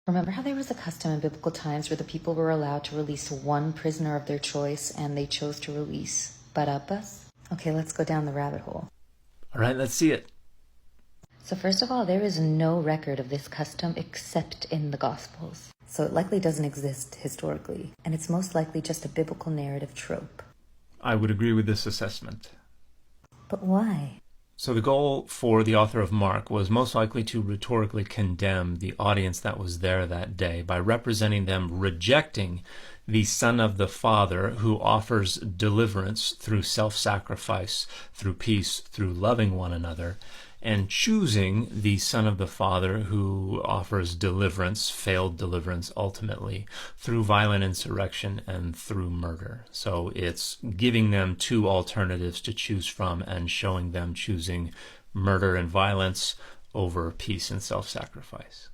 Remember how there was a custom in biblical times where the people were allowed to release one prisoner of their choice, and they chose to release Barabbas? Okay, let's go down the rabbit hole. All right, let's see it. So first of all, there is no record of this custom except in the Gospels. So it likely doesn't exist historically, and it's most likely just a biblical narrative trope. I would agree with this assessment. But why? So the goal for the author of Mark was most likely to rhetorically condemn the audience that was there that day by representing them rejecting the Son of the Father who offers deliverance through self-sacrifice, through peace, through loving one another, and choosing the Son of the Father who offers deliverance, failed deliverance ultimately, through violent insurrection and through murder. So it's giving them two alternatives to choose from and showing them choosing murder and violence over peace and self-sacrifice.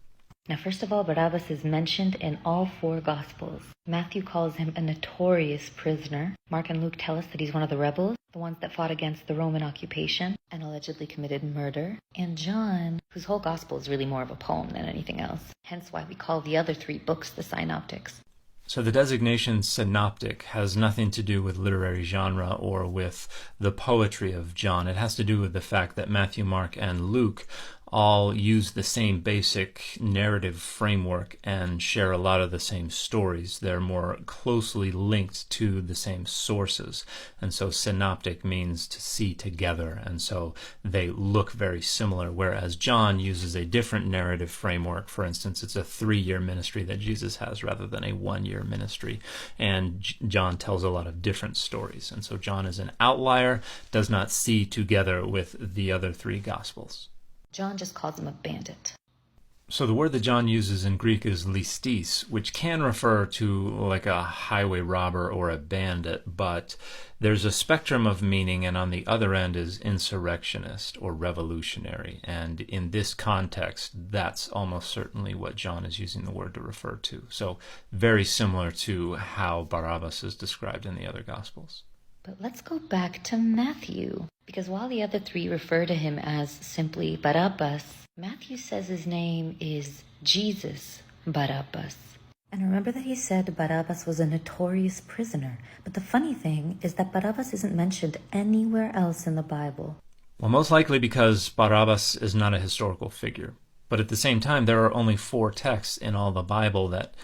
Now, first of all, Barabbas is mentioned in all four Gospels. Matthew calls him a notorious prisoner. Mark and Luke tell us that he's one of the rebels, the ones that fought against the Roman occupation and allegedly committed murder. And John, whose whole Gospel is really more of a poem than anything else, hence why we call the other three books the synoptics. So the designation synoptic has nothing to do with literary genre or with the poetry of John. It has to do with the fact that Matthew, Mark, and Luke all use the same basic narrative framework and share a lot of the same stories. They're more closely linked to the same sources. And so synoptic means to see together. And so they look very similar, whereas John uses a different narrative framework. For instance, it's a 3-year ministry that Jesus has rather than a 1-year ministry. And John tells a lot of different stories. And so John is an outlier, does not see together with the other 3 Gospels. John just calls him a bandit. So the word that John uses in Greek is listis, which can refer to like a highway robber or a bandit, but there's a spectrum of meaning, and on the other end is insurrectionist or revolutionary. And in this context, that's almost certainly what John is using the word to refer to. So very similar to how Barabbas is described in the other Gospels. But let's go back to Matthew, because while the other 3 refer to him as simply Barabbas, Matthew says his name is Jesus Barabbas. And remember that he said Barabbas was a notorious prisoner. But the funny thing is that Barabbas isn't mentioned anywhere else in the Bible. Well, most likely because Barabbas is not a historical figure. But at the same time, there are only 4 texts in all the Bible that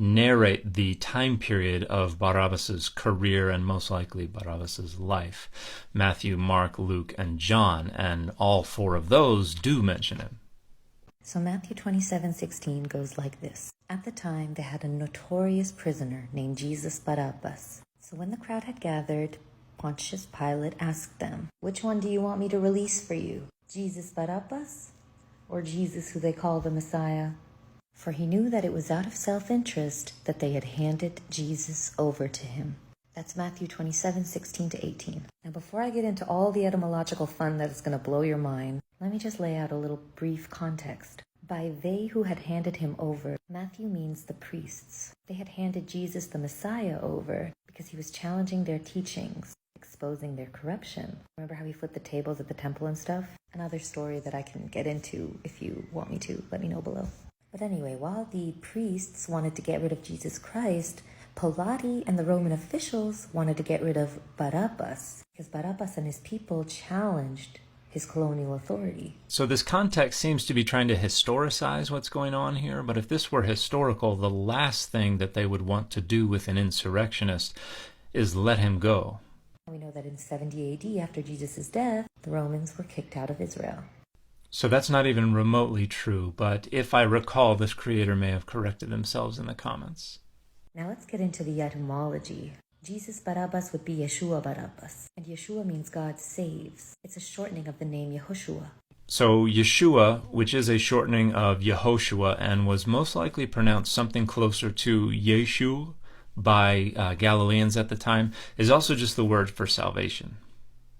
narrate the time period of Barabbas's career and most likely Barabbas's life. Matthew, Mark, Luke, and John, and all 4 of those do mention him. So Matthew 27:16 goes like this. At the time they had a notorious prisoner named Jesus Barabbas. So when the crowd had gathered, Pontius Pilate asked them, "Which one do you want me to release for you? Jesus Barabbas or Jesus who they call the Messiah?" For he knew that it was out of self-interest that they had handed Jesus over to him. That's Matthew 27:16-18. Now before I get into all the etymological fun that is going to blow your mind, let me just lay out a little brief context. By they who had handed him over, Matthew means the priests. They had handed Jesus the Messiah over because he was challenging their teachings, exposing their corruption. Remember how he flipped the tables at the temple and stuff? Another story that I can get into if you want me to. Let me know below. But anyway, while the priests wanted to get rid of Jesus Christ, Pilate and the Roman officials wanted to get rid of Barabbas, because Barabbas and his people challenged his colonial authority. So this context seems to be trying to historicize what's going on here, but if this were historical, the last thing that they would want to do with an insurrectionist is let him go. We know that in 70 AD, after Jesus' death, the Romans were kicked out of Israel. So that's not even remotely true, but if I recall, this creator may have corrected themselves in the comments. Now let's get into the etymology. Jesus Barabbas would be Yeshua Barabbas, and Yeshua means God saves. It's a shortening of the name Yehoshua. So Yeshua, which is a shortening of Yehoshua and was most likely pronounced something closer to Yeshu by Galileans at the time, is also just the word for salvation.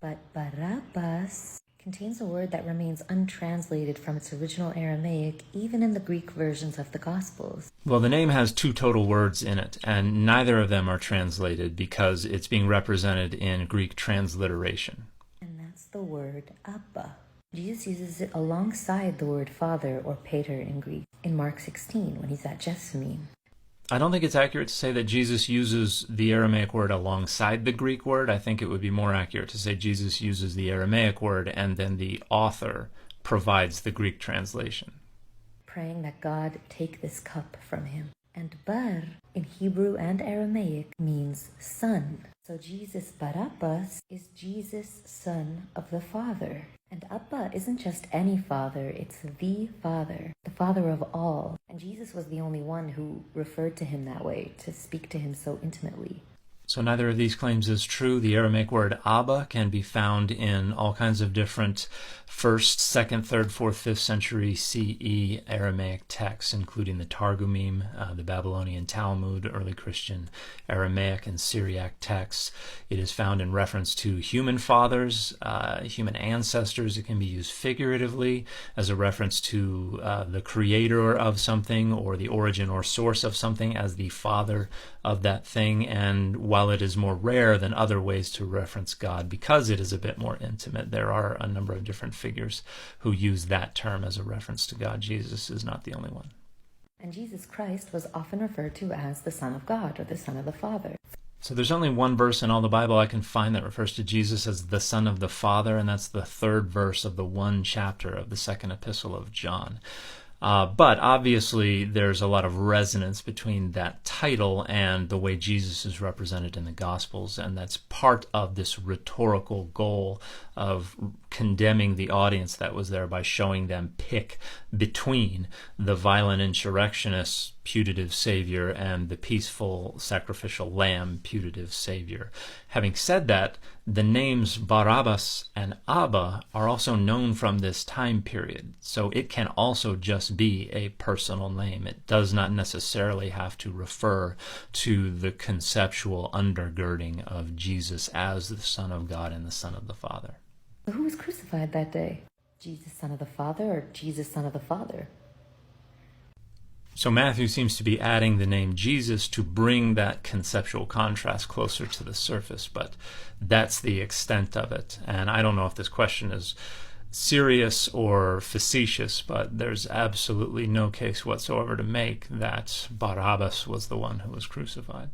But Barabbas contains a word that remains untranslated from its original Aramaic, even in the Greek versions of the Gospels. Well, the name has 2 total words in it, and neither of them are translated because it's being represented in Greek transliteration. And that's the word Abba. Jesus uses it alongside the word father or pater in Greek. in Mark 16 when he's at Gethsemane. I don't think it's accurate to say that Jesus uses the Aramaic word alongside the Greek word. I think it would be more accurate to say Jesus uses the Aramaic word and then the author provides the Greek translation. Praying that God take this cup from him. And bar in Hebrew and Aramaic means son. So Jesus Barabbas is Jesus, son of the Father. And Abba isn't just any father, it's the Father of all. And Jesus was the only one who referred to him that way, to speak to him so intimately. So neither of these claims is true. The Aramaic word Abba can be found in all kinds of different 1st, 2nd, 3rd, 4th, 5th century CE Aramaic texts, including the Targumim, the Babylonian Talmud, early Christian Aramaic and Syriac texts. It is found in reference to human fathers, human ancestors. It can be used figuratively as a reference to the creator of something or the origin or source of something as the father of that thing. And while it is more rare than other ways to reference God, because it is a bit more intimate, there are a number of different figures who use that term as a reference to God. Jesus is not the only one. And Jesus Christ was often referred to as the Son of God or the Son of the Father. So there's only one verse in all the Bible I can find that refers to Jesus as the Son of the Father, and that's the 3rd verse of the 1 chapter of the 2nd epistle of John. But obviously there's a lot of resonance between that title and the way Jesus is represented in the Gospels, and that's part of this rhetorical goal of condemning the audience that was there by showing them pick between the violent insurrectionist putative savior and the peaceful sacrificial lamb putative savior. Having said that, the names Barabbas and Abba are also known from this time period, so it can also just be a personal name. It does not necessarily have to refer to the conceptual undergirding of Jesus as the Son of God and the Son of the Father. So who was crucified that day? Jesus, Son of the Father, or Jesus, Son of the Father? So Matthew seems to be adding the name Jesus to bring that conceptual contrast closer to the surface, but that's the extent of it. And I don't know if this question is serious or facetious, but there's absolutely no case whatsoever to make that Barabbas was the one who was crucified.